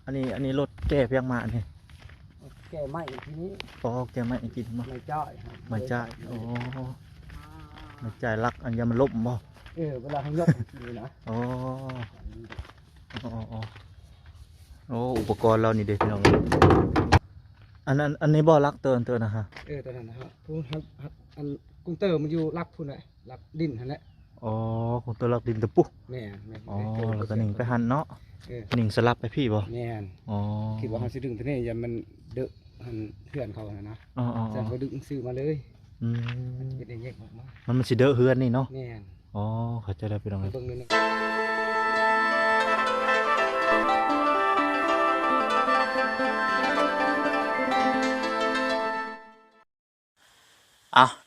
อันนี้รถแก้เพียงมาเนี่ยแก่ไม่ทีนี้อ๋อแก้ไม่กินมาไม่จ่ายไม่จ่ายโอ้ไม่จ่ายรักอันยามันลบบ่เวลาเขายกนี่นะอ๋อโอ้อุปกรณ์เรานี่เด็ดพี่น้องอันนี้บ่รักเตือนนะฮะตอนนั้นนะฮะพูดอันกุ้งเตอร์มันอยู่รักพูดเลยรักดินนั่นแหละอ๋อของตัวรักดินตะปุ๊แม่อ๋อแล้วก็หนิงไปหั่นเนาะหนิงสลับไปพี่บ่แม่อ๋อคิดว่าเขาสิดึงตัวนี้ยันมันเดอะหันเพื่อนเขานะอ๋อแต่เขาดึงซื้อมาเลยเป็นแยกออกมามันสิเดอะเฮือนนี่เนาะแม่อ๋อเขาจะได้ไปตรงไหน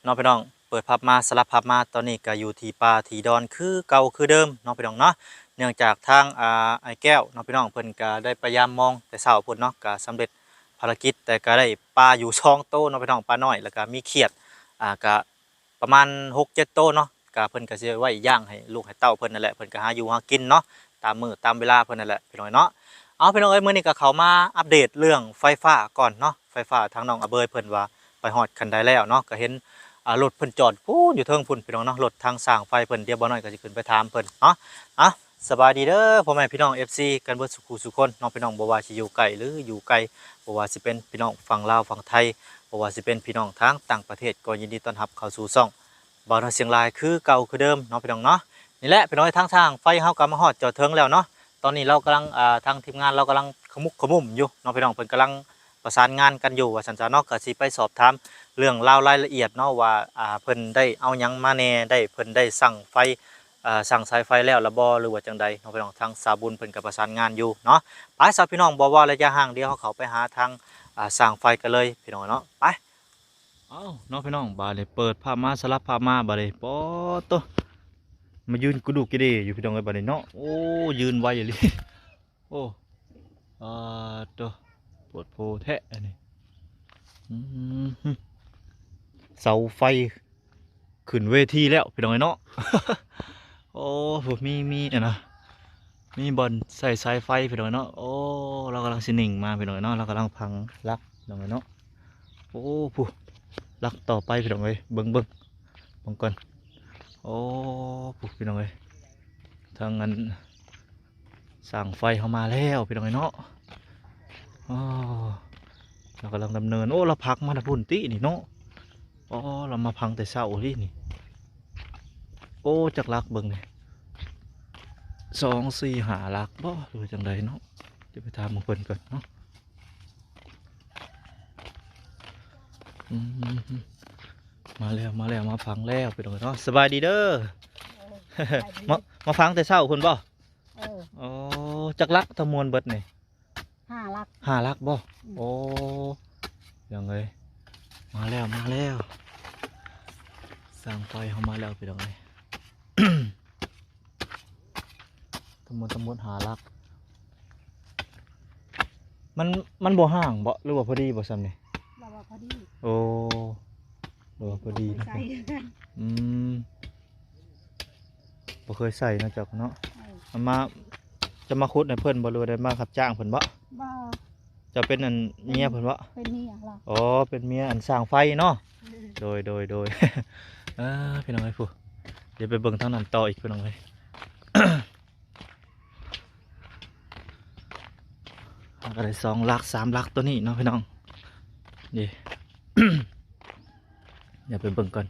น้องพี่น้องเปิดพับมาสลับพับมาตอนนี้ก็อยู่ที่ป่าที่ดอนคือเก่าคือเดิมน้องพี่น้องเนาะเนื่องจากทางไอ้แก้วน้องพี่น้องเพิ่นก็ได้พยายามมองแต่เช้าพุ่นเนาะก็สำเร็จภารกิจแต่ก็ได้ปลาอยู่2โตน้องพี่น้องปลาน้อยแล้วก็มีเขียดก็ประมาณ 6-7 โตเนาะก็เพิ่นก็สิไว้ย่างให้ลูกให้เต้าเพิ่นนั่นแหละเพิ่นก็หาอยู่หากินเนาะตามมื้อตามเวลาเพิ่นนั่นแหละพี่น้องเนาะเอาพี่น้องเอ้ยมื้อนี้ก็เข้ามาอัปเดตเรื่องไฟฟ้าก่อนเนาะไฟฟ้าทางน้องอเบยเพิ่นว่าไปฮอดคันใดแล้วเนาะก็เห็นรถเพิ่นจอดพูนอยู่เทิงพุ่นพี่น้องเนาะรถทางสร้างไฟเพิ่นเดี๋ยวบ่น้อยก็สิขึ้นไปถามเพิ่นเนาะสบายดีเด้อพ่อแม่พี่น้อง FC กันเบิดสุขุสุคนน้องพี่น้องบ่ว่าสิอยู่ไกลหรืออยู่ไกลบ่ว่าสิเป็นพี่น้องฝั่งลาวฝั่งไทยบ่ว่าสิเป็นพี่น้องทางต่างประเทศก็ยินดีต้อนรับเข้าสู่ช่องบ่าวนาเสียงรายคือเก่าคือเดิมน้องพี่น้องเนาะนี่แหละพี่น้องทางสร้างไฟเฮาก็มาฮอดจอดเทิงแล้วเนาะตอนนี้เรากำลังทางทีมงานเรากำลังขมุกขมุมอยู่น้องพี่น้องเพิ่นกำลังประสานงานกันอยู่ว่าซั่นซะเนาะก็สิไปสอบถามเรื่องราวรายละเอียดเนาะว่าเพิ่นได้เอาหยังมาแน่ได้เพิ่นได้สั่งไฟสั่งสายไฟแล้วละบ่หรือว่าจังใดน้องพี่น้องทางสาบุญเพิ่นก็ประสานงานอยู่เนาะไปสาวพี่น้องบ่ว่าระยะห่างเดียวเขาไปหาทางสั่งไฟกันเลยพี่น้องเนาะไปน้องพี่น้องบาดนี้เปิดผ้ามาสลับผ้ามาบาดนี้ปอโตมายืนกุดุกกิเดอยู่พี่น้องเอ้ยบาดนี้เนาะโอ้ยืนไวอยู่เลยโอ้โตปวดโพแท้อันนี้เสาไฟขึ้นเวทีแล้วพี่น้องเนาะ โอ้ผมมีนะมีบอลใส่สายไฟพี่น้องเนาะโอ้เรากำลังสินิ่งมาพี่น้องเนาะเรากำลังพังลักพี่น้องเนาะโอ้ผู้ลักต่อไปพี่น้องเลยเบิ้งก่อนโอ้ผู้พี่น้องเลยทางนั้นสั่งไฟเข้ามาแล้วพี่น้องเนาะโอ้เรากำลังดำเนินโอ้เราพักมาตะพุ่นตีนี่เนาะอ๋อเรามาพังแต่เช้าที่นี่โอ้จักลักเบิ่งเลย2 4 5ลักบ่หรือจังใดเนาะจะไปถามเพิ่นก่อนเนาะมาแล้วมาฟังแล้วไปดูเนาะสบายดีเด้อ มาฟังแต่เช้าคุณบ่โอ้จักลักตะมวนเบิดนี่5 ลักบ่โอ้ยังไงมาแล้วสั่งไฟเข้ามาแล้วไปดูไง ตะมวน5 ลักมันบ่ห่างบ่หรือว่าพอดีบ่ซ้ำนี่บ่พอดีโอ้บ่พอดีนะบ่เคยใส่นะจ๊ะเนาะมาจะมาคุดในเพิ่นบ่หรือได้มาขับจ้างเพิ่นบ่จะเป็นอันเมียเพิ่นบ่เป็นเมียเหรออ๋อเป็นเมียอันสร้างไฟเนาะโดย พี่น้องเอ้ยผู้เดี๋ยวไปเบิ่งทางนั้นต่ออีกพี่น้องเอ้ย ก็ได้2 ลัก 3 ลักตัวนี้เนาะพี่น้องนี่ อย่าไปเบิ่งก่อน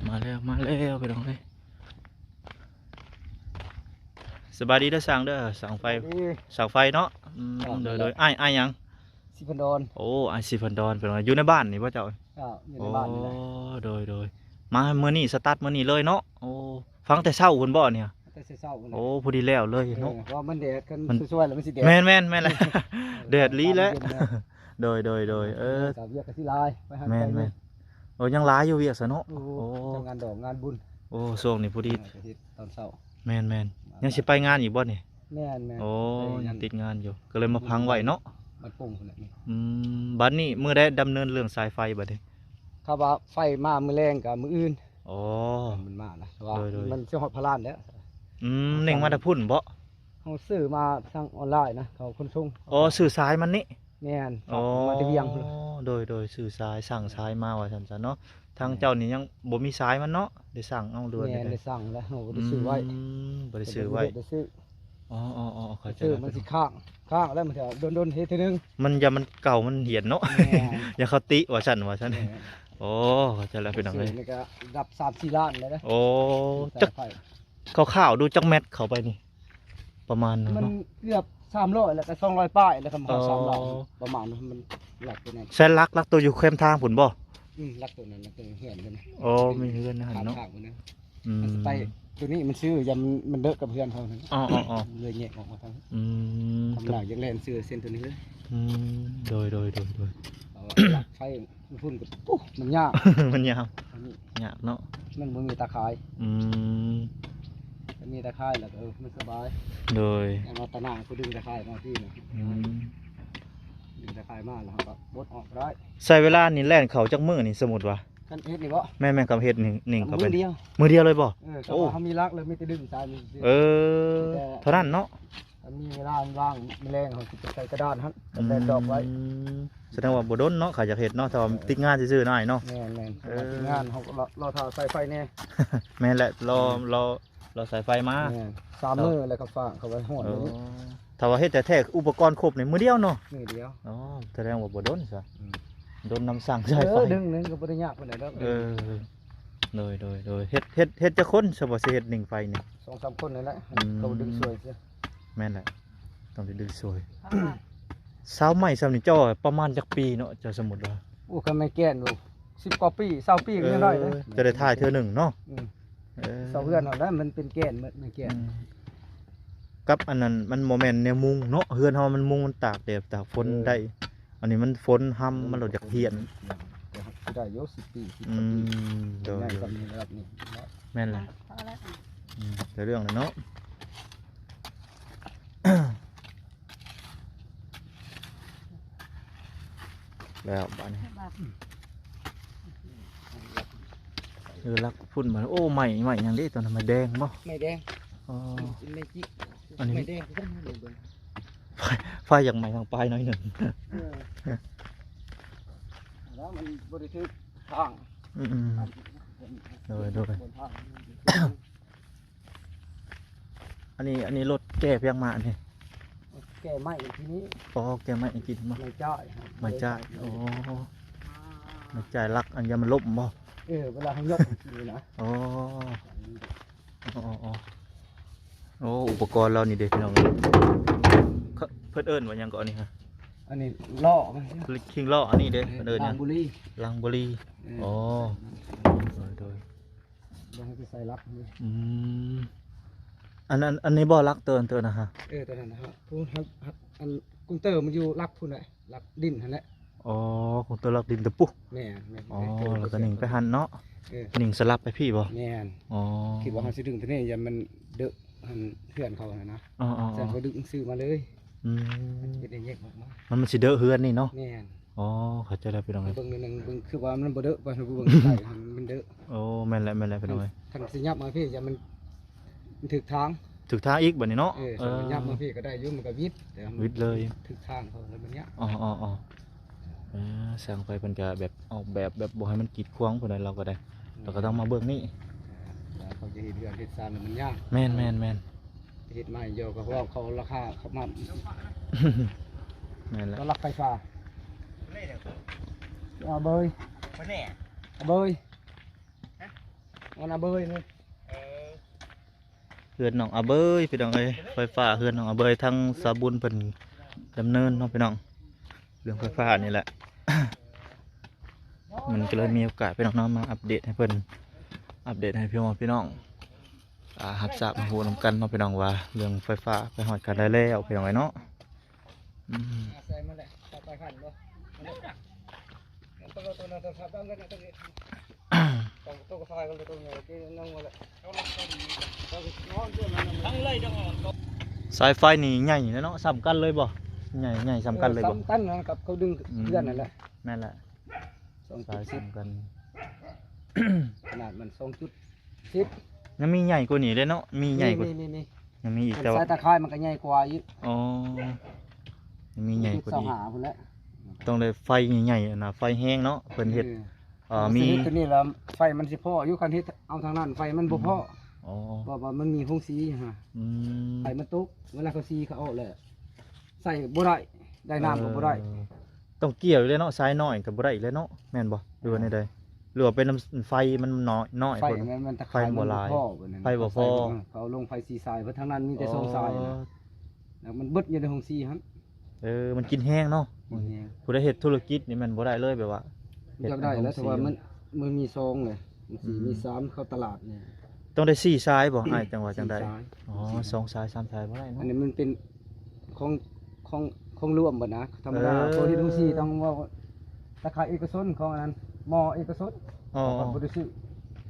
มาแล้วพี่น้องเลยสบายดีเด้อสั่งเด้อสั่งไฟเนาะโดยอ้ายยังสิพันดอนโอ้ไอซีพันดอนเป็นไงอยู่ในบ้านนี่พ่อเจ้าอยู่ในบ้านนี่แหละโดยมาเมื่อนี้สตาร์ทเมื่อนี้เลยเนาะโอ้ฟังแต่เช้าคุณบ่เนี่ยแต่เช้าโอ้พอดีแล้วเลยเนาะเพราะมันแดดกันช่วยแล้วมันสิแดดแม่นเลยแดดลีแล้วโดยกับเวียกกับที่ลายแม่นโอ้ยังร้ายอยู่เวียกซะเนาะโอ้งานดอกงานบุญโอ้ช่วงนี้พอดีตอนเช้าแม่นยังสิไปงานอีกบ่เนี่ยแม่นโอ้ยังติดงานอยู่ก็เลยมาพังไว้เนาะ มันปุ่งพุ่นน่ะนี่ บัดนี้มื้อได้ดำเนินเรื่องสายไฟบัดนี้ ถ้าว่าไฟมามื้อแรงกับมื้ออื่น อ๋อ มันมานะว่า โดย มันสิฮอดพระลานแล้ว เน่งมาแต่พุ่นบ่ เฮาซื้อมาทางออนไลน์นะเขาคนส่ง อ๋อสื่อสายมันนี่ แม่น อ๋อ มาที่เวียงพุ่น โดยสื่อสายสั่งสายมาว่าซั่นซะเนาะทางเจ้านี่ยังบ่มีสายมันเนาะได้สั่งเอาเดือน แม่น ได้ ได้สั่งแล้วเฮาบ่ได้ซื้อไว้ บ่ได้ซื้อไว้ ได้ซื้อ อ๋อเข้าใจ ซื้อ แล้ว มันสิข้างแล้วมันจะโดนเฮ็ดทีนึง มันอย่ามันเก่ามันเหียนเนาะ แม่น อย่าเขาติว่าซั่นว่าซั่น แม่น โอ้เข้าใจแล้วพี่น้องเอ้ย ซื้นี่ก็รับ3-4ล้านเลยนะ โอ้ จั จักข่าวๆดูจักแมทเข้าไปนี่ ประมาณนั้น มัน เนาะ เกือบ300แล้วก็200ป้ายแล้วก็มา อ๋อ 3ล้านประมาณนั้นมันหลักตัวนั้น แซนลักตัวอยู่เข้มทางผุนบ่ หลักตัวนั้นตัวเหียนเลยนะ โอ้มีเฮือนนะหั่นเนาะ ข้างๆมันนะ อืม ไปตัวนี้มันซื้อยันมันเลิกกับเพื่อนเขานะ อ๋อ เลยแยกออกมาทาง อืม ทำหลักยังแล่นซื้อเส้นตัวนี้เลย อืมโดย เอาหลักไฟมันพุ่นกับปุ๊บมันยาก มันยาว อันนี้ ยากเนาะ มันบ่มีตาข่าย อืม มันมีตาข่ายแล้วก็มันสบาย โดย เอามาตะหน้ากูดึงตาข่ายมาที่นะ อืม ดึงตาข่ายมาแล้วเขาก็บดออกได้ ใส่เวลานี่แล่นเขาจักมื้อนี่สมมุติว่า กันเฮ็ดนี่บ่ แม่กับเฮ็ดนิ่งเข้าไป มือเดียว มื้อเดียวเลยบ่ ก็ว่าเขามีรักเลยมีแต่ดึงสายมี เออเท่านั้นเนาะ มีเวลาว่างแมลงเขาสิไปใส่กระดานฮะแต่ดอกไว้ แสดงว่าบ่ดนเนาะข้าอยากเฮ็ดเนาะถ้าว่าติดงานซื่อๆหน่อยเนาะ แม่นทีมงานเขาก็รอท่าใส่ไฟแน่ แม่นแหละรอสายไฟมา 3 มื้อแล้วก็ฝากเขาไว้ฮ้อน เอ มื้อ อถ้าว่าเฮ็ดแต่แท้อุปกรณ์ครบนี่มื้อเดียวเนาะ มื้อเดียว อ๋อแสดงว่าบ่ดนซะดนน้ำสั่งสายไฟ ดึงนึงก็บ่ได้ยากปานใดดอก เออโดยเฮ็ดจะคนสบ่สิเฮ็ดหนึ่งไฟนี่ 2-3 คนนั่นแหละเขาดึงสวยเสีย แม่นแหละต้องได้ดึงสวยสาวใหม่สาวนี่เจ้าประมาณจักปีเนาะเจ้าสมมุติว่า โอ้คันไม่แก่นอยู่10กว่าปี20ปีก็ยังได้เลย จะได้ถ่ายเทื่อหนึ่งเนาะ เสาเฮือนเอาได้มันเป็นแก่นมันแก่น กับอันนั้นมันโมเมนต์แนวมุงเนาะเฮือนเฮามันมุงมันตากแดดตากฝนได้ อันนี้มันฝนห้ำมันหลดจากเฮียน ได้อยู่10ปีโดย ได้กับนี้ระดับนี้ แม่นแหละแต่เรื่องนั้นเนาะ แล้วบ้านนี้รักพุ่นมาโอ้ใหม่อย่างนี้ตอนนั้นมาแดงบ่ ไม่แดง อ๋อ ไม่จิ อันนี้ ไม่แดงก็ไม่แดง ไฟอย่างใหม่ทางปลายหน่อยหนึ่ง แล้วมันบริสุทธิ์ทาง โดยอันนี้รถแก้เพียงมาอันนี้ แก่ไม่ทีนี้ อ๋อแก้ไม่กินมา ไม่จ่าย ไม่จ่ายโอ้ไม่จ่ายรักอันยามันลบบ่ เวลาเขายกนี่นะ อ๋อโอ้อุปกรณ์เรานี่เด็กพี่น้องเพิ่นเอิ้นว่าหยังก่อนนี่ฮะ อันนี้ล่อมัน คิงล้ออันนี้เด้เพิ่นเอิ้นหยัง บุรี ลังบุรีอ๋อโดย ลงไปใส่รักนี่ อันนี้บ่รักเตือนนะฮะ ตอนนั้นนะฮะพูนอันกุ้งเตอร์มันอยู่รักพูนเลยรักดินนั่นแหละ อ๋อของตัวรักดินตะปุ๊ แม่ อ๋อแล้วก็หนึ่งไปหันเนาะ เออ หนึ่งสลับไปพี่บ่ แม่น อ๋อ คิดว่าเขาสิดึงตัวนี้ยันมันเดอะหันเพื่อนเขานะ อ๋อ แต่เขาดึงซื้อมาเลย อืม เฮ็ดได้แยกออกมา มันสิเด้อเฮือนนี่เนาะ แม่น อ๋อเข้าใจแล้วพี่น้องเอ้ย เบิ่งนึงเบิ่งคือว่ามันบ่เดอะว่าเบิ่งได้มันเดอะ โอ้แม่นแล้วพี่น้องเอ้ย คันสิยับมาพี่ยันมันถึกทาง ถึกทางอีกบัดนี้เนาะ ถ้ามันยับมาพี่ก็ได้อยู่มันก็วิดแต่ วิดเลย ถึกทางเขาแล้วมันยับ อ๋อสร้างไปเพิ่นก็แบบออกแบบบ่ให้มันกีดขวางเพิ่นนเราก็ได้เราก็ต้องมาเบิ่งนี่ เขาจะเฮ็ดเรือนเฮ็ดซานมันยาก แม่น เฮ็ดใหม่เดียวก็เพราะว่าเขาราคาเขามา แม่นแล้ว ก็รักไฟฟ้าเอาเบย คนนี้ เอาเบยเอาเบยนี่ เฮือนน้องอาเบยพี่น้องเอ้ยไฟฟ้าเฮือนน้องอาเบยทั้งสาบุญเพิ่นดำเนินเนาะพี่น้องเรื่องไฟฟ้านี่แหละ มันก็เลยมีโอกาสพี่น้องมาอัปเดตให้เพิ่นอัปเดตให้พี่น้องรับทราบรู้นำกันเนาะพี่น้องว่าเรื่องไฟฟ้าไปฮอดกันได้แล้วพี่น้องเอ้ยเนาะ ใส่มาเลยต่อไปขันบ่ตัวนั้นตัวขับบ้างกันตัวนี้ตัวก็ไฟกันตัวนี้ที่นั่งมาเลยนอนด้วยมัน ทั้งเลยจังหวะ สายไฟนี่ใหญ่เนาะสำคัญเลยบ่ ใหญ่สำคัญเลยบ่ ซ้ำกันนะกับเขาดึงเพื่อนนั่นแหละ แม่นแหละ สาย 2.10 สำคัญ ขนาดมัน2.10 ยังมีใหญ่กว่านี้เลยเนาะมีใหญ่กว่า นี่ ยังมีอีก เป็น แต่ว่า สายตะไคร้มันก็ใหญ่กว่าอยู่ อ๋อยังมีใหญ่กว่านี้ หาพุ่นแหละ ต้องได้ไฟใหญ่ๆอะนะไฟแห้งเนาะเพิ่นเฮ็ดมี ตัวนี้แล้วไฟมันสิพออยู่คันที่เอาทางนั้นไฟมันบ่พอ อ๋อ ว่ามันมีโรงสีฮะ อืม ไฟมันตกเวลาเขาสีเขาเอาเลยใส่บ่ได้น้ำก็บ่ได้ ต้องเกี่ยวอยู่เลยเนาะสายน้อยก็บ่ได้อีกเลยเนาะแม่นบ่หรือว่าในใดหรือว่าเป็นน้ำไฟมันน้อย ไฟ คน มันตะไค ไฟ ร้ บ่หลาย พอบัดนั้น ไฟบ่พอ เขาเอาลงไฟสีสายเพราะทางนั้นมีแต่2สายนะแล้วมันเบิดอยู่ในโรงสีหั่น มันกินแห้งเนาะ มันแห้ง ผู้ใดเฮ็ดธุรกิจนี่มันบ่ได้เลยแบบว่า มันจักได้แล้วแต่ว่ามันมีซองเลยมันสีมี3เข้าตลาดเนี่ย ต้องได้4สายบ่อ้ายจังหวะจังใด สี่สาย อ๋อ2สาย3สายบ่ได้ อั เนาะ นนี้มันเป็นของรวมบัดนะธรรมดา เออ ตัวที่โรงสีต้องว่าราคาเอกชนของอันนั้นหมอเอกชน อ๋อ ของบ่ได้ซื้อ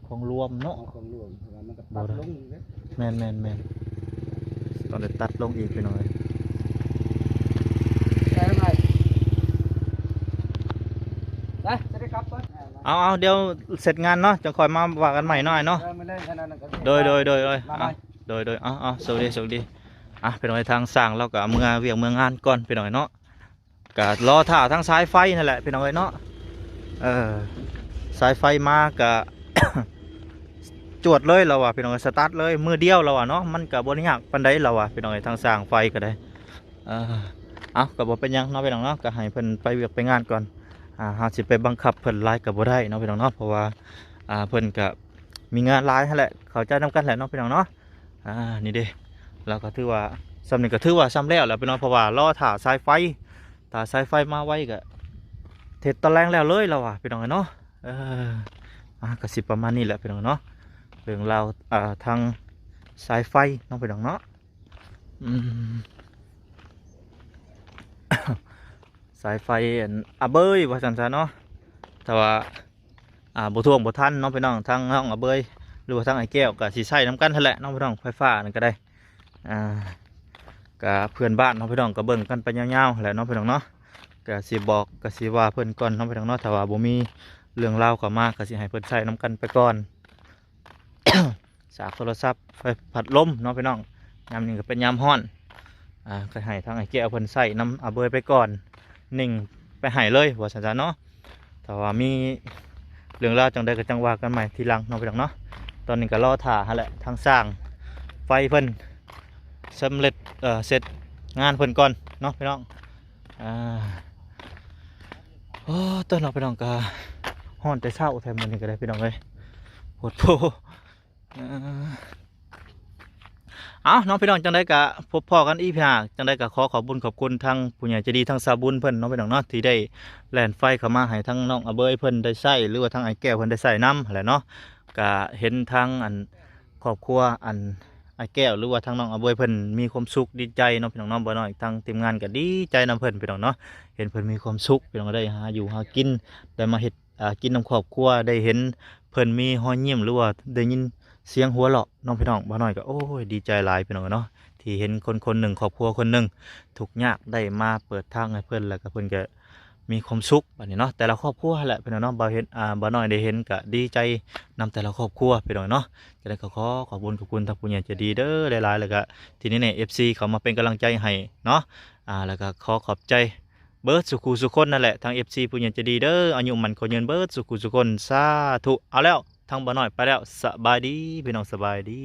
ของรวมเนาะ ของรวมเพราะว่ามันก็ตัดลงอยู่เด้ แม่นต้องได้ตัดลงอีกไปหน่อย ได้ไหมได้จะได้กลับก่อน เอาเดี๋ยวเสร็จงานเนาะจะคอยมาว่ากันใหม่หน่อยเนาะ ไม่ได้ขนาดนั้นก็ โดย มาไหม สวัสดีไปหน่อยทางสร้างเราก็เมื่อเวียงเมืองงานก่อนไปหน่อยเนาะก็รอท่าทางสายไฟนั่นแหละไปหน่อยเนาะสายไฟมาก็ จวดเลยเราอะไปหน่อยสตาร์ทเลยมือเดียวเราอะเนาะมันก็บ่ยากปานใดเราอะไปหน่อยทางสร้างไฟก็ได้เอาก็บ่เป็นหยังเนาะไปหน่อยเนาะก็ให้เพิ่นไปเวียกไปงานก่อนหาสิไปบังคับเพิ่นหลายก็บ่ได้เนาะไปหน่อยเนาะเพราะว่าเพิ่นก็มีงานหลายนั่นแหละเข้าใจนำกันแหละเนาะไปหน่อยเนาะนี่เด้เราก็ถือว่าสำนึกก็ถือว่าซ้ำแล้วแหละไปหน่อยเพราะว่ารอถ่าสายไฟมาไว้ก็เทศตะแรงแล้วเลยเราอะไปหน่อยเนาะก็สิประมาณนี้แหละไปหน่อยเนาะเรื่องราวทางสายไฟน้องไปหน่อยเนาะ สายไฟเบยว่าสันๆเนาะแต่ว่าบ่ท่วงบ่ทันน้องไปน้องทางห้องเบยหรือว่าทางไอ้แก้วก็สิใช้น้ำกันนั่นแหละน้องไปน้องไฟฟ้านั่นก็ได้ก็เพื่อนบ้านน้องไปน้องก็เบิ่งกันไปยาวๆแหละน้องไปน้องเนาะก็สิบอกก็สิว่าเพิ่นก่อนน้องไปน้องเนาะถ้าว่าบ่มีเรื่องราวเข้ามาก็สิให้เพิ่นใช้น้ำกันไปก่อน สากโทรศัพท์ไฟพัดลมน้องไปน้องยามนี้ก็เป็นยามร้อนก็ให้ทางไอ้แก้วเพิ่นใช้น้ำเบยไปก่อนนิ่งไปให้เลยว่าสันๆเนาะแต่ว่ามีเรื่องราวจังใดก็จังว่ากันใหม่ทีหลังน้องไปน้องเนาะตอนนี้ก็รอถ่าหั่นแหละทางสร้างไฟเพิ่นสำเร็จเสร็จงานเพิ่นก่อนเนาะพี่น้องโอ้ต้นเราไปน้องก็ฮ้อนแต่เช้าแถมมื้อนี้ก็ได้พี่น้องเอ้ยโหดโพน้องพี่น้องจังได้กะพบพ่อกันอีกพี่น้องจังได้กะขอบุญขอบคุณทั้งผู้ใหญ่ใจดีทั้งสาบุญเพิ่นน้องพี่น้องเนาะที่ได้แล่นไฟเข้ามาให้ทั้งน้องเบยเพิ่นได้ใช้หรือว่าทั้งไอ้แก้วเพิ่นได้ใช้น้ำแหละเนาะกะเห็นทั้งครอบครัวไอ้แก้วหรือว่าทั้งน้องเบยเพิ่นมีความสุขดีใจเนาะพี่น้องเนาะบ่น้อยทั้งทีมงานก็ดีใจนำเพิ่นพี่น้องเนาะเห็นเพิ่นมีความสุขพี่น้องได้หาอยู่หากินได้มาเฮ็ดกินนำครอบครัวได้เห็นเพิ่นมีรอยยิ้มหรือว่าได้ยินเสียงหัวเราะน้องพี่น้องบ่น้อยก็โอ้ยดีใจหลายพี่น้องเนาะที่เห็นคนหนึ่งครอบครัวคนหนึ่งทุกข์ยากได้มาเปิดทางให้เพิ่นแล้วก็เพิ่นก็มีความสุขบัดนี้เนาะแต่ละครอบครัวแหละพี่น้องเนาะบ่เห็นบ่น้อยได้เห็นก็ดีใจนำแต่ละครอบครัวพี่น้องเนาะก็ได้ขอบคุณทางผู้ใหญ่ใจดีเด้อหลายๆแล้วก็ทีนี้เนี่ย FC เขามาเป็นกำลังใจให้เนาะแล้วก็ขอบใจเบิร์ดสุขุสุคนนั่นแหละทาง FC ผู้ใหญ่ใจดีเด้ออายุมันขอเงินเบิร์ดสุขุสุคนสาธุเอาแล้วทางบ่น้อยไปแล้วสบายดีพี่น้องสบายดี